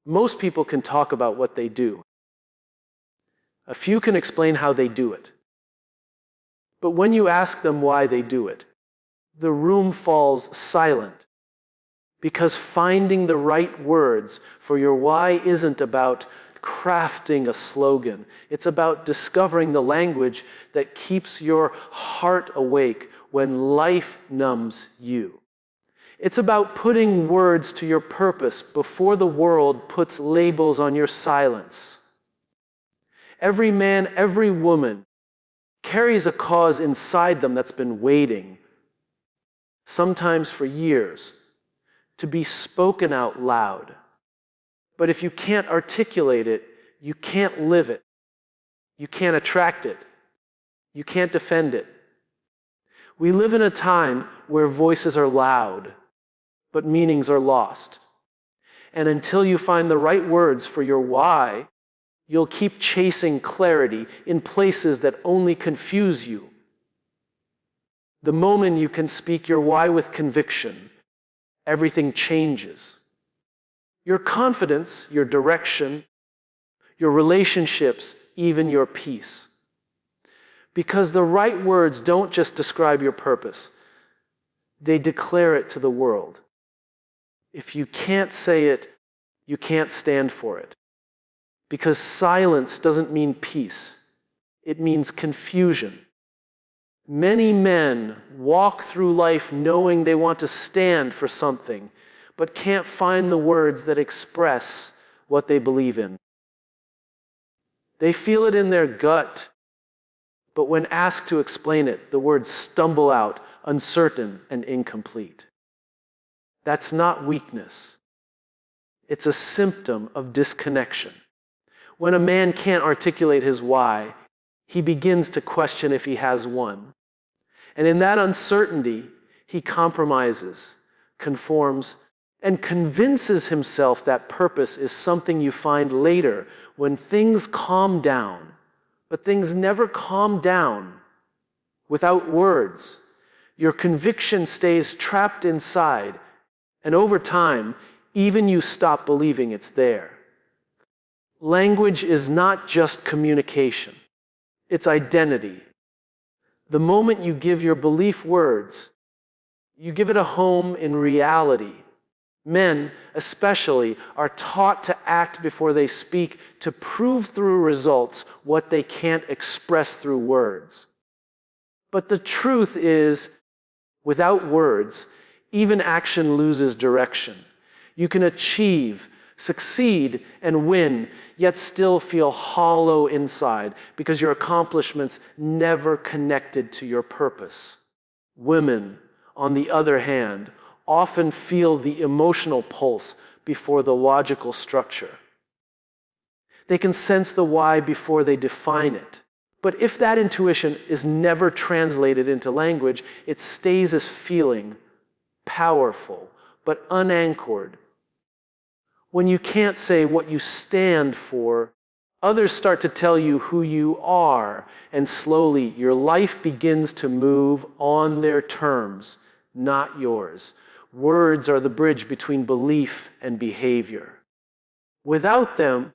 Most people can talk about what they do. A few can explain how they do it. But when you ask them why they do it, the room falls silent. Because finding the right words for your why isn't about crafting a slogan. It's about discovering the language that keeps your heart awake when life numbs you. It's about putting words to your purpose before the world puts labels on your silence. Every man, every woman carries a cause inside them that's been waiting, sometimes for years, to be spoken out loud. But if you can't articulate it, you can't live it. You can't attract it. You can't defend it. We live in a time where voices are loud, but meanings are lost. And until you find the right words for your why, you'll keep chasing clarity in places that only confuse you. The moment you can speak your why with conviction, everything changes. Your confidence, your direction, your relationships, even your peace. Because the right words don't just describe your purpose, they declare it to the world. If you can't say it, you can't stand for it. Because silence doesn't mean peace, it means confusion. Many men walk through life knowing they want to stand for something, but can't find the words that express what they believe in. They feel it in their gut, but when asked to explain it, the words stumble out, uncertain and incomplete. That's not weakness. It's a symptom of disconnection. When a man can't articulate his why, he begins to question if he has one. And in that uncertainty, he compromises, conforms, and convinces himself that purpose is something you find later when things calm down. But things never calm down without words. Your conviction stays trapped inside, and over time, even you stop believing it's there. Language is not just communication, it's identity. The moment you give your belief words, you give it a home in reality. Men, especially, are taught to act before they speak, to prove through results what they can't express through words. But the truth is, without words, even action loses direction. You can achieve, succeed, and win, yet still feel hollow inside because your accomplishments never connected to your purpose. Women, on the other hand, often feel the emotional pulse before the logical structure. They can sense the why before they define it. But if that intuition is never translated into language, it stays as feeling, powerful, but unanchored. When you can't say what you stand for, others start to tell you who you are, and slowly your life begins to move on their terms, not yours. Words are the bridge between belief and behavior. Without them,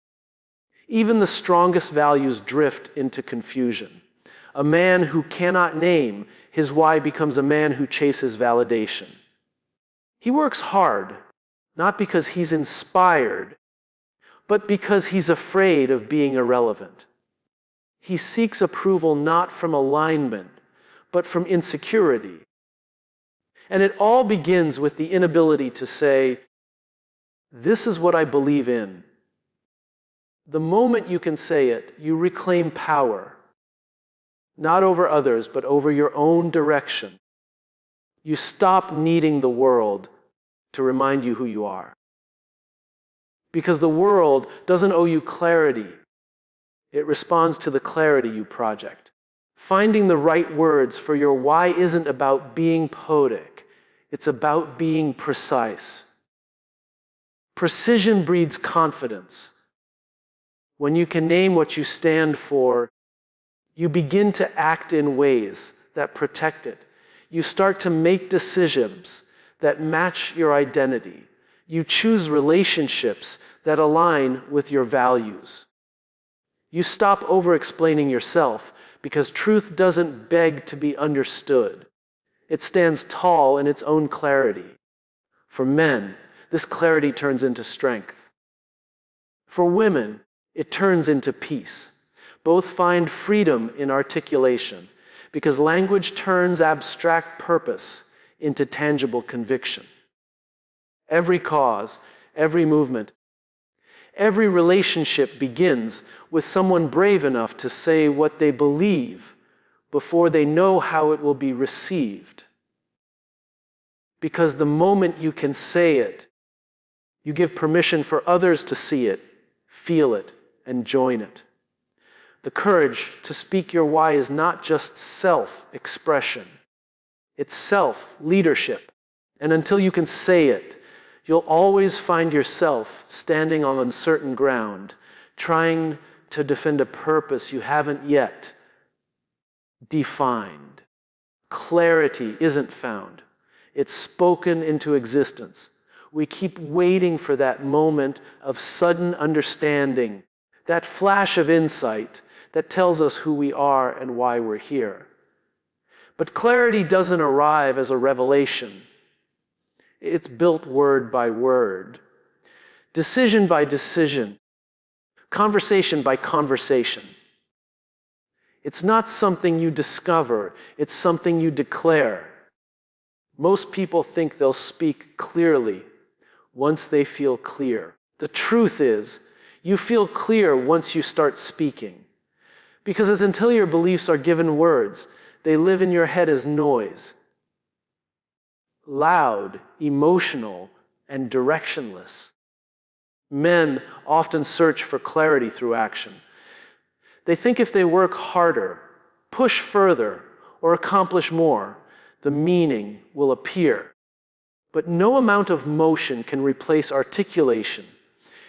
even the strongest values drift into confusion. A man who cannot name his why becomes a man who chases validation. He works hard, not because he's inspired, but because he's afraid of being irrelevant. He seeks approval not from alignment, but from insecurity. And it all begins with the inability to say, "This is what I believe in." The moment you can say it, you reclaim power, not over others, but over your own direction. You stop needing the world to remind you who you are. Because the world doesn't owe you clarity. It responds to the clarity you project. Finding the right words for your why isn't about being poetic. It's about being precise. Precision breeds confidence. When you can name what you stand for, you begin to act in ways that protect it. You start to make decisions that match your identity. You choose relationships that align with your values. You stop over-explaining yourself because truth doesn't beg to be understood. It stands tall in its own clarity. For men, this clarity turns into strength. For women, it turns into peace. Both find freedom in articulation because language turns abstract purpose into tangible conviction. Every cause, every movement, every relationship begins with someone brave enough to say what they believe before they know how it will be received. Because the moment you can say it, you give permission for others to see it, feel it, and join it. The courage to speak your why is not just self-expression. It's self-leadership. And until you can say it, you'll always find yourself standing on uncertain ground, trying to defend a purpose you haven't yet defined. Clarity isn't found. It's spoken into existence. We keep waiting for that moment of sudden understanding, that flash of insight that tells us who we are and why we're here. But clarity doesn't arrive as a revelation. It's built word by word, decision by decision, conversation by conversation. It's not something you discover, it's something you declare. Most people think they'll speak clearly once they feel clear. The truth is, you feel clear once you start speaking. Because until your beliefs are given words, they live in your head as noise. Loud, emotional, and directionless. Men often search for clarity through action. They think if they work harder, push further, or accomplish more, the meaning will appear. But no amount of motion can replace articulation.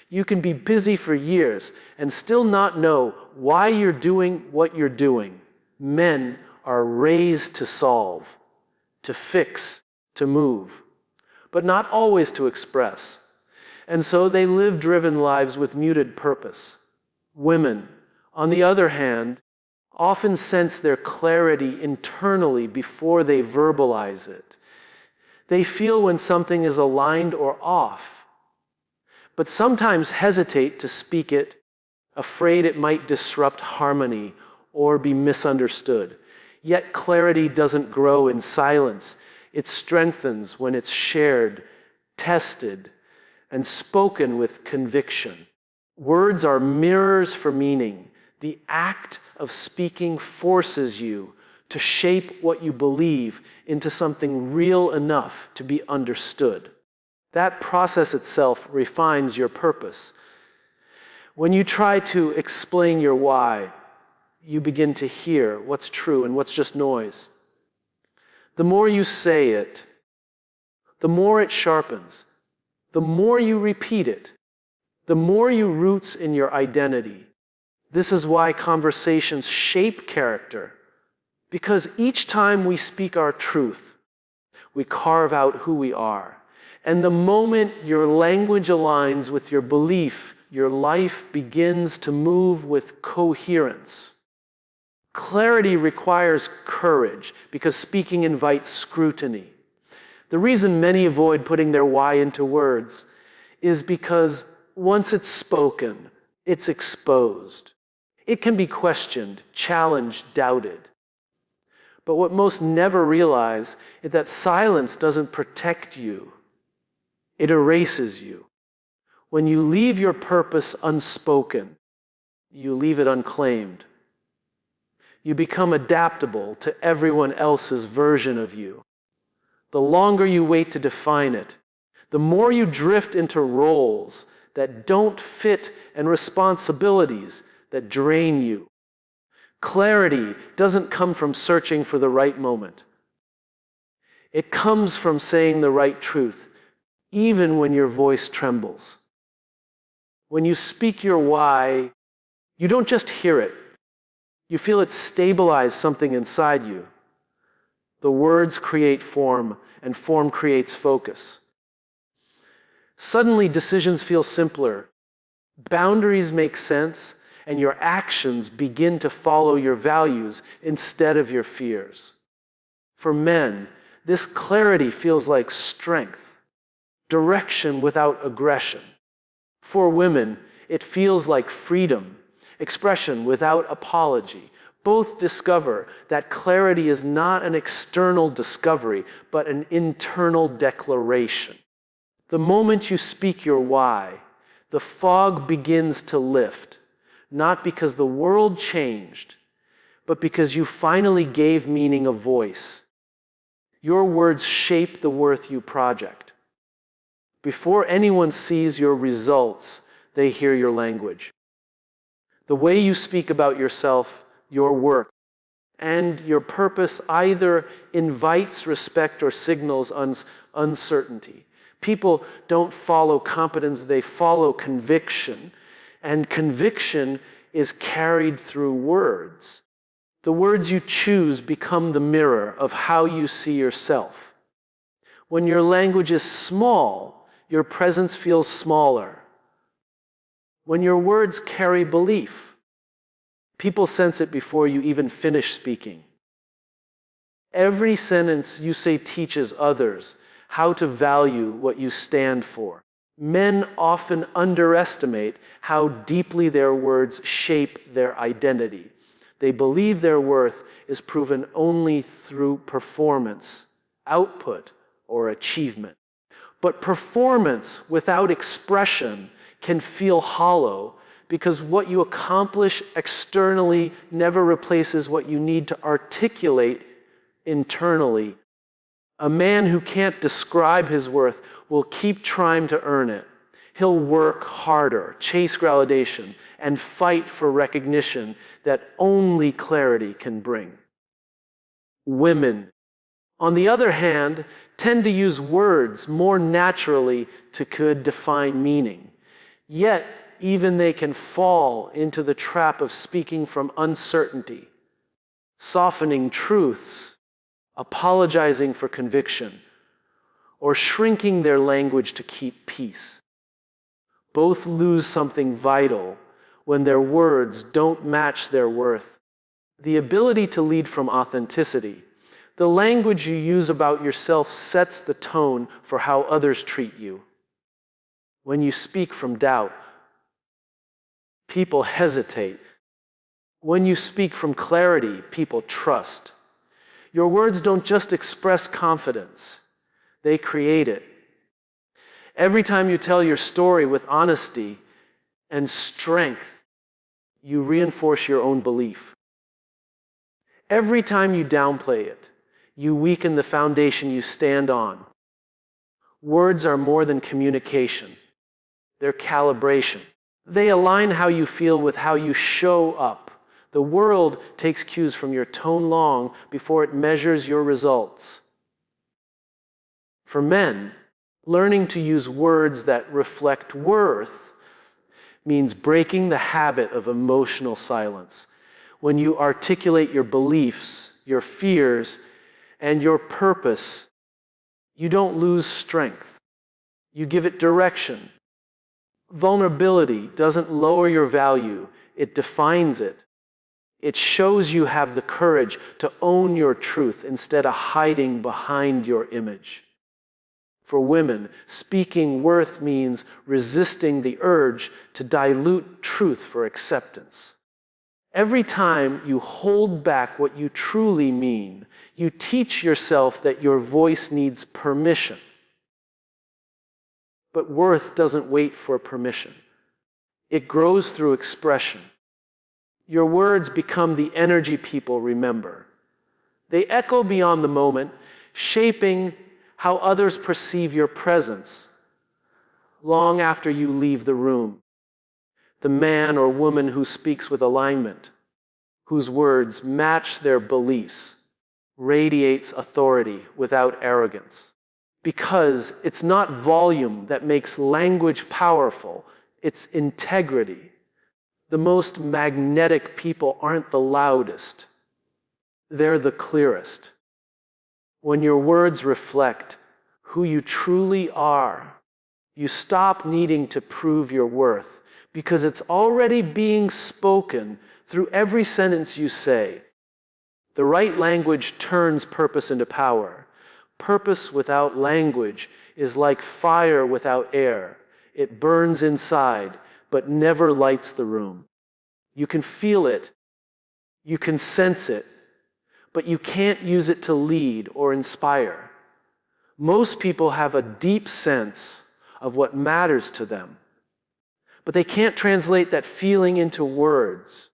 You can be busy for years and still not know why you're doing what you're doing. Men are raised to solve, to fix, to move, but not always to express. And so they live driven lives with muted purpose. Women, on the other hand, often sense their clarity internally before they verbalize it. They feel when something is aligned or off, but sometimes hesitate to speak it, afraid it might disrupt harmony or be misunderstood. Yet clarity doesn't grow in silence. It strengthens when it's shared, tested, and spoken with conviction. Words are mirrors for meaning. The act of speaking forces you to shape what you believe into something real enough to be understood. That process itself refines your purpose. When you try to explain your why, you begin to hear what's true and what's just noise. The more you say it, the more it sharpens. The more you repeat it, the more you roots in your identity. This is why conversations shape character, because each time we speak our truth, we carve out who we are. And the moment your language aligns with your belief, your life begins to move with coherence. Clarity requires courage because speaking invites scrutiny. The reason many avoid putting their why into words is because once it's spoken, it's exposed. It can be questioned, challenged, doubted. But what most never realize is that silence doesn't protect you. It erases you. When you leave your purpose unspoken, you leave it unclaimed. You become adaptable to everyone else's version of you. The longer you wait to define it, the more you drift into roles that don't fit and responsibilities that drain you. Clarity doesn't come from searching for the right moment. It comes from saying the right truth, even when your voice trembles. When you speak your why, you don't just hear it. You feel it stabilize something inside you. The words create form, and form creates focus. Suddenly, decisions feel simpler, boundaries make sense, and your actions begin to follow your values instead of your fears. For men, this clarity feels like strength, direction without aggression. For women, it feels like freedom, expression without apology. Both discover that clarity is not an external discovery, but an internal declaration. The moment you speak your why, the fog begins to lift, not because the world changed, but because you finally gave meaning a voice. Your words shape the worth you project. Before anyone sees your results, they hear your language. The way you speak about yourself, your work, and your purpose either invites respect or signals uncertainty. People don't follow competence, they follow conviction. And conviction is carried through words. The words you choose become the mirror of how you see yourself. When your language is small, your presence feels smaller. When your words carry belief, people sense it before you even finish speaking. Every sentence you say teaches others how to value what you stand for. Men often underestimate how deeply their words shape their identity. They believe their worth is proven only through performance, output, or achievement. But performance without expression can feel hollow because what you accomplish externally never replaces what you need to articulate internally. A man who can't describe his worth will keep trying to earn it. He'll work harder, chase validation, and fight for recognition that only clarity can bring. Women, on the other hand, tend to use words more naturally to define meaning. Yet, even they can fall into the trap of speaking from uncertainty, softening truths, apologizing for conviction, or shrinking their language to keep peace. Both lose something vital when their words don't match their worth. The ability to lead from authenticity. The language you use about yourself sets the tone for how others treat you. When you speak from doubt, people hesitate. When you speak from clarity, people trust. Your words don't just express confidence, they create it. Every time you tell your story with honesty and strength, you reinforce your own belief. Every time you downplay it, you weaken the foundation you stand on. Words are more than communication. They're calibration. They align how you feel with how you show up. The world takes cues from your tone long before it measures your results. For men, learning to use words that reflect worth means breaking the habit of emotional silence. When you articulate your beliefs, your fears, and your purpose, you don't lose strength. You give it direction. Vulnerability doesn't lower your value, it defines it. It shows you have the courage to own your truth instead of hiding behind your image. For women, speaking worth means resisting the urge to dilute truth for acceptance. Every time you hold back what you truly mean, you teach yourself that your voice needs permission. But worth doesn't wait for permission. It grows through expression. Your words become the energy people remember. They echo beyond the moment, shaping how others perceive your presence long after you leave the room. The man or woman who speaks with alignment, whose words match their beliefs, radiates authority without arrogance. Because it's not volume that makes language powerful, it's integrity. The most magnetic people aren't the loudest. They're the clearest. When your words reflect who you truly are, You stop needing to prove your worth because it's already being spoken through every sentence you say. The right language turns purpose into power. Purpose without language is like fire without air. It burns inside, but never lights the room. You can feel it, you can sense it, but you can't use it to lead or inspire. Most people have a deep sense of what matters to them, but they can't translate that feeling into words.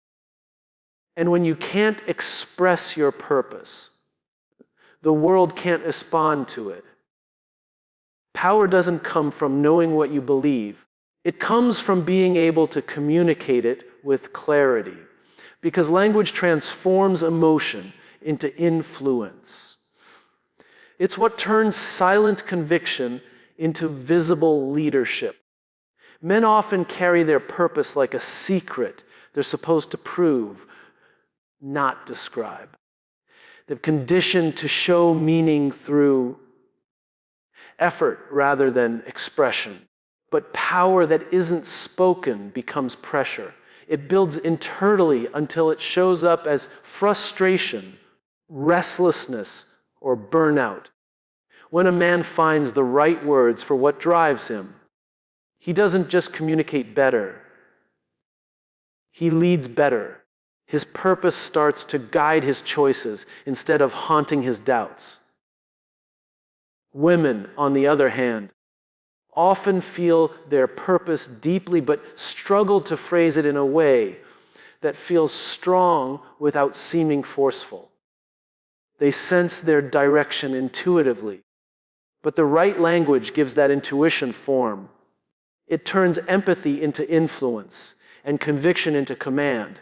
And when you can't express your purpose, the world can't respond to it. Power doesn't come from knowing what you believe. It comes from being able to communicate it with clarity, because language transforms emotion into influence. It's what turns silent conviction into visible leadership. Men often carry their purpose like a secret they're supposed to prove, not describe. They've conditioned to show meaning through effort rather than expression. But power that isn't spoken becomes pressure. It builds internally until it shows up as frustration, restlessness, or burnout. When a man finds the right words for what drives him, he doesn't just communicate better, he leads better. His purpose starts to guide his choices instead of haunting his doubts. Women, on the other hand, often feel their purpose deeply but struggle to phrase it in a way that feels strong without seeming forceful. They sense their direction intuitively, but the right language gives that intuition form. It turns empathy into influence and conviction into command.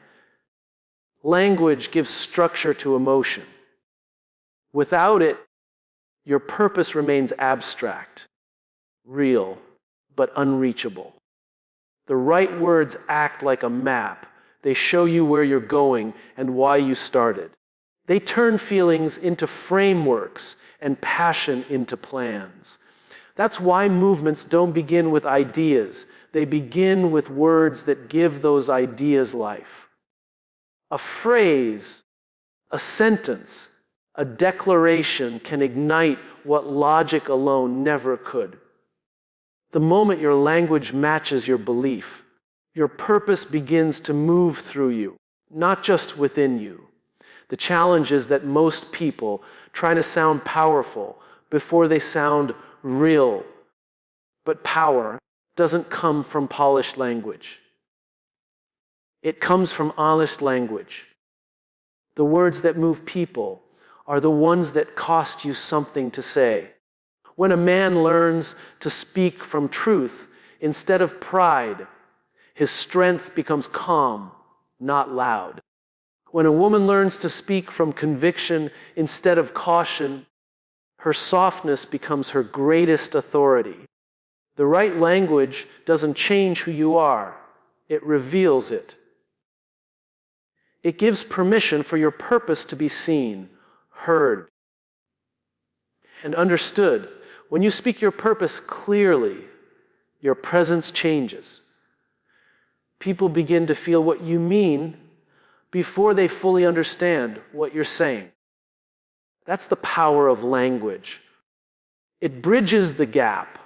Language gives structure to emotion. Without it, your purpose remains abstract, real, but unreachable. The right words act like a map. They show you where you're going and why you started. They turn feelings into frameworks and passion into plans. That's why movements don't begin with ideas. They begin with words that give those ideas life. A phrase, a sentence, a declaration can ignite what logic alone never could. The moment your language matches your belief, your purpose begins to move through you, not just within you. The challenge is that most people try to sound powerful before they sound real. But power doesn't come from polished language. It comes from honest language. The words that move people are the ones that cost you something to say. When a man learns to speak from truth instead of pride, his strength becomes calm, not loud. When a woman learns to speak from conviction instead of caution, her softness becomes her greatest authority. The right language doesn't change who you are, it reveals it. It gives permission for your purpose to be seen, heard, and understood. When you speak your purpose clearly, your presence changes. People begin to feel what you mean before they fully understand what you're saying. That's the power of language. It bridges the gap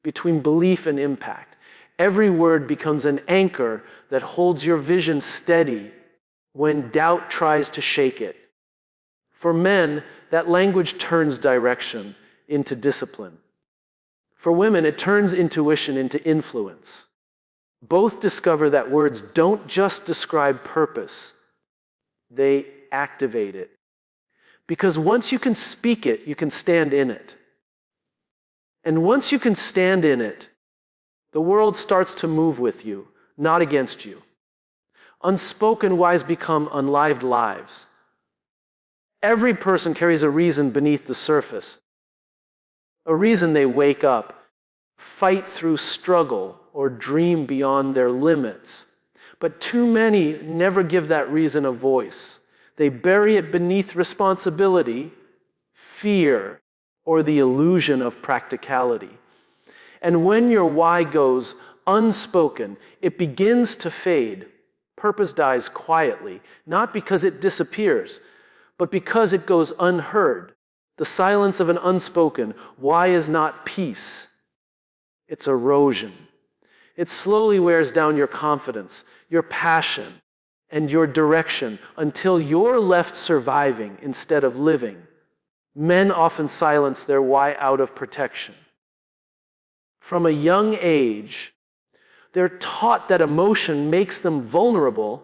between belief and impact. Every word becomes an anchor that holds your vision steady when doubt tries to shake it. For men, that language turns direction into discipline. For women, it turns intuition into influence. Both discover that words don't just describe purpose, they activate it. Because once you can speak it, you can stand in it. And once you can stand in it, the world starts to move with you, not against you. Unspoken whys become unlived lives. Every person carries a reason beneath the surface. A reason they wake up, fight through struggle, or dream beyond their limits. But too many never give that reason a voice. They bury it beneath responsibility, fear, or the illusion of practicality. And when your why goes unspoken, it begins to fade. Purpose dies quietly, not because it disappears, but because it goes unheard. The silence of an unspoken why is not peace. It's erosion. It slowly wears down your confidence, your passion, and your direction until you're left surviving instead of living. Men often silence their why out of protection. From a young age, they're taught that emotion makes them vulnerable,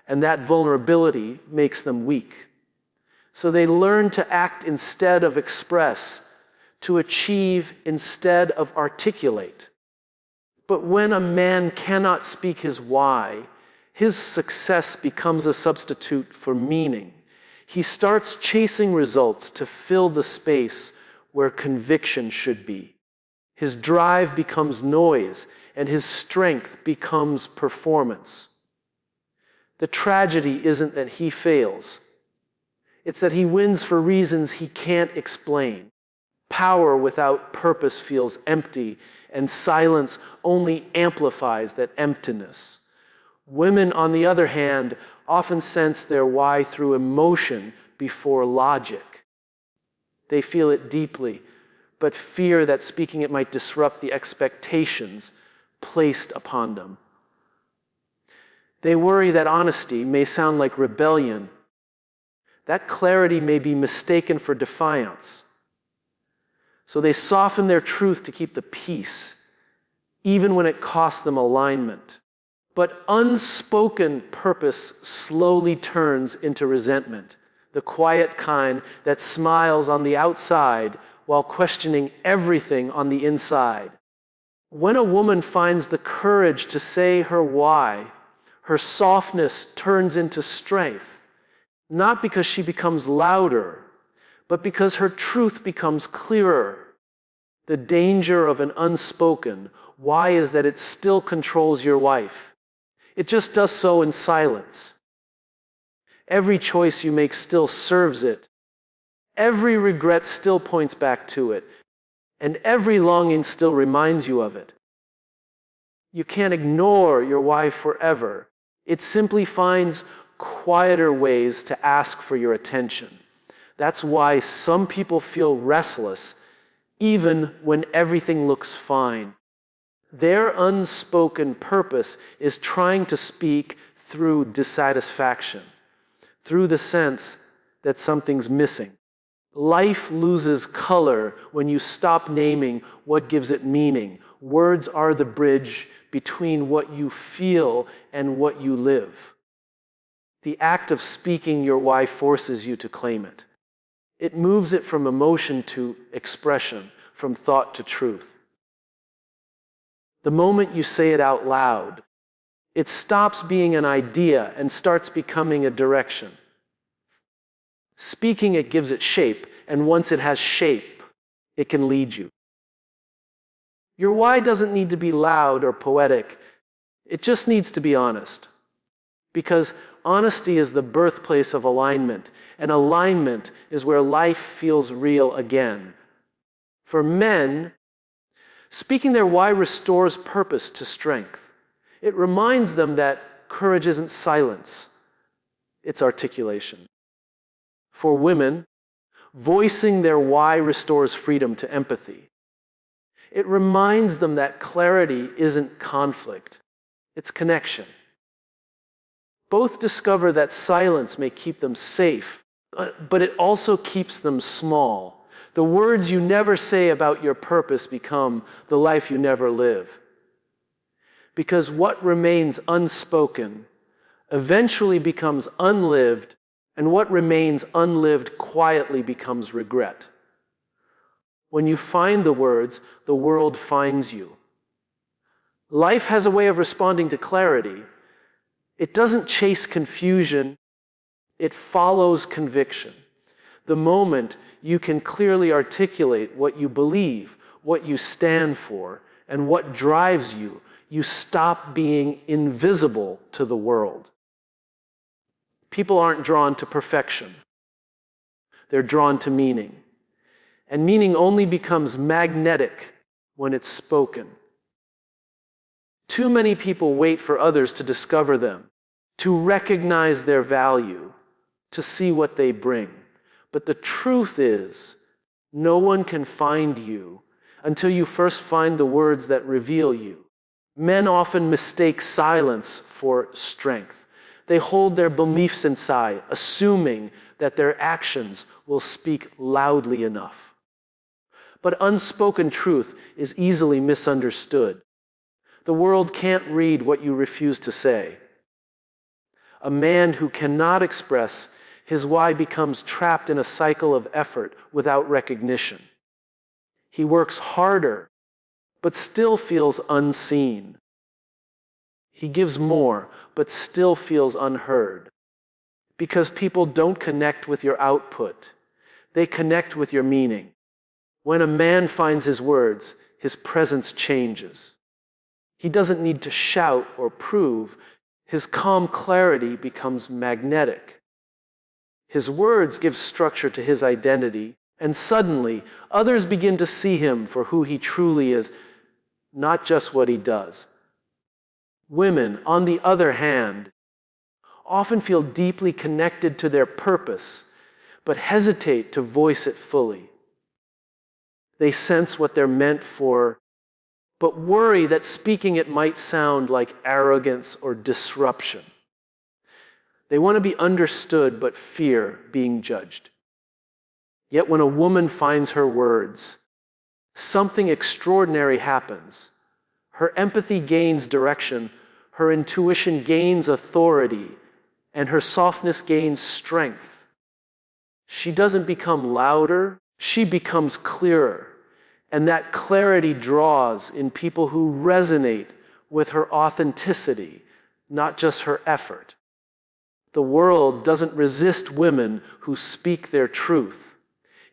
and that vulnerability makes them weak. So they learn to act instead of express, to achieve instead of articulate. But when a man cannot speak his why, his success becomes a substitute for meaning. He starts chasing results to fill the space where conviction should be. His drive becomes noise, and his strength becomes performance. The tragedy isn't that he fails. It's that he wins for reasons he can't explain. Power without purpose feels empty, and silence only amplifies that emptiness. Women, on the other hand, often sense their why through emotion before logic. They feel it deeply, but fear that speaking it might disrupt the expectations placed upon them. They worry that honesty may sound like rebellion. That clarity may be mistaken for defiance. So they soften their truth to keep the peace, even when it costs them alignment. But unspoken purpose slowly turns into resentment, the quiet kind that smiles on the outside while questioning everything on the inside. When a woman finds the courage to say her why, her softness turns into strength, not because she becomes louder, but because her truth becomes clearer. The danger of an unspoken why is that it still controls your life. It just does so in silence. Every choice you make still serves it. Every regret still points back to it. And every longing still reminds you of it. You can't ignore your why forever. It simply finds quieter ways to ask for your attention. That's why some people feel restless even when everything looks fine. Their unspoken purpose is trying to speak through dissatisfaction, through the sense that something's missing. Life loses color when you stop naming what gives it meaning. Words are the bridge between what you feel and what you live. The act of speaking your why forces you to claim it. It moves it from emotion to expression, from thought to truth. The moment you say it out loud, it stops being an idea and starts becoming a direction. Speaking it gives it shape, and once it has shape, it can lead you. Your why doesn't need to be loud or poetic. It just needs to be honest. Because honesty is the birthplace of alignment, and alignment is where life feels real again. For men, speaking their why restores purpose to strength. It reminds them that courage isn't silence, it's articulation. For women, voicing their why restores freedom to empathy. It reminds them that clarity isn't conflict, it's connection. Both discover that silence may keep them safe, but it also keeps them small. The words you never say about your purpose become the life you never live. Because what remains unspoken eventually becomes unlived, and what remains unlived quietly becomes regret. When you find the words, the world finds you. Life has a way of responding to clarity. It doesn't chase confusion, it follows conviction. The moment you can clearly articulate what you believe, what you stand for, and what drives you, you stop being invisible to the world. People aren't drawn to perfection. They're drawn to meaning. And meaning only becomes magnetic when it's spoken. Too many people wait for others to discover them, to recognize their value, to see what they bring. But the truth is, no one can find you until you first find the words that reveal you. Men often mistake silence for strength. They hold their beliefs inside, assuming that their actions will speak loudly enough. But unspoken truth is easily misunderstood. The world can't read what you refuse to say. A man who cannot express his why becomes trapped in a cycle of effort without recognition. He works harder, but still feels unseen. He gives more, but still feels unheard. Because people don't connect with your output. They connect with your meaning. When a man finds his words, his presence changes. He doesn't need to shout or prove. His calm clarity becomes magnetic. His words give structure to his identity, and suddenly others begin to see him for who he truly is, not just what he does. Women, on the other hand, often feel deeply connected to their purpose, but hesitate to voice it fully. They sense what they're meant for, but worry that speaking it might sound like arrogance or disruption. They want to be understood, but fear being judged. Yet when a woman finds her words, something extraordinary happens. Her empathy gains direction, her intuition gains authority, and her softness gains strength. She doesn't become louder, she becomes clearer. And that clarity draws in people who resonate with her authenticity, not just her effort. The world doesn't resist women who speak their truth.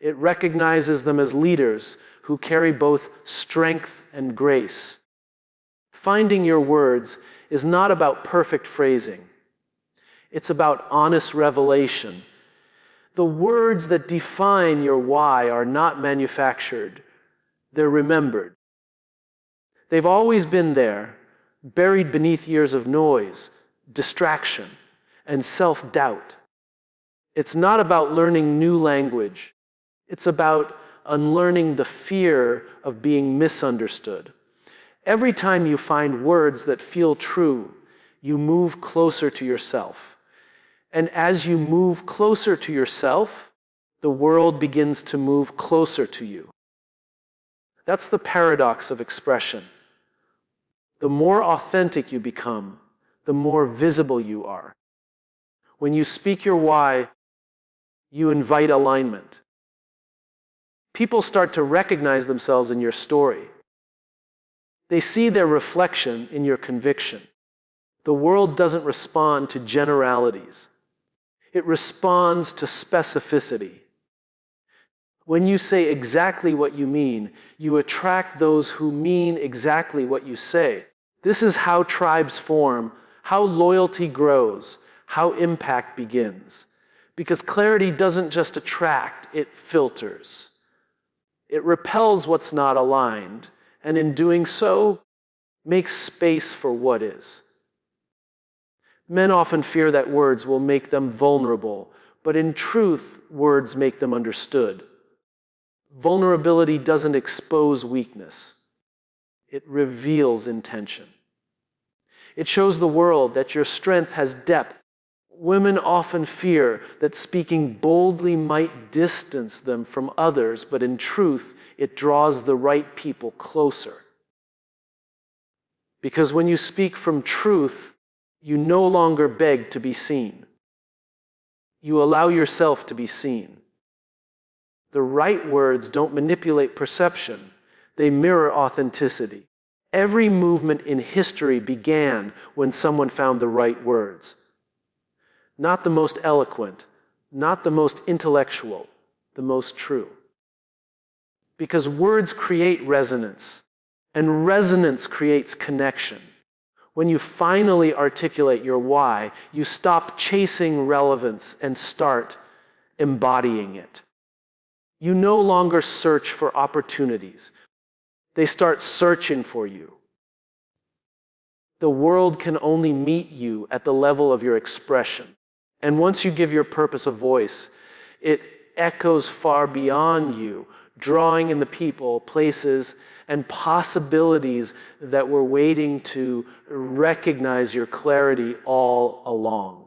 It recognizes them as leaders who carry both strength and grace. Finding your words is not about perfect phrasing. It's about honest revelation. The words that define your why are not manufactured. They're remembered. They've always been there, buried beneath years of noise, distraction, and self-doubt. It's not about learning new language. It's about unlearning the fear of being misunderstood. Every time you find words that feel true, you move closer to yourself. And as you move closer to yourself, the world begins to move closer to you. That's the paradox of expression. The more authentic you become, the more visible you are. When you speak your why, you invite alignment. People start to recognize themselves in your story. They see their reflection in your conviction. The world doesn't respond to generalities. It responds to specificity. When you say exactly what you mean, you attract those who mean exactly what you say. This is how tribes form, how loyalty grows, how impact begins. Because clarity doesn't just attract, it filters. It repels what's not aligned, and in doing so, makes space for what is. Men often fear that words will make them vulnerable, but in truth, words make them understood. Vulnerability doesn't expose weakness. It reveals intention. It shows the world that your strength has depth. Women often fear that speaking boldly might distance them from others, but in truth, it draws the right people closer. Because when you speak from truth, you no longer beg to be seen. You allow yourself to be seen. The right words don't manipulate perception. They mirror authenticity. Every movement in history began when someone found the right words. Not the most eloquent, not the most intellectual, the most true. Because words create resonance, and resonance creates connection. When you finally articulate your why, you stop chasing relevance and start embodying it. You no longer search for opportunities. They start searching for you. The world can only meet you at the level of your expression. And once you give your purpose a voice, it echoes far beyond you, drawing in the people, places, and possibilities that were waiting to recognize your clarity all along.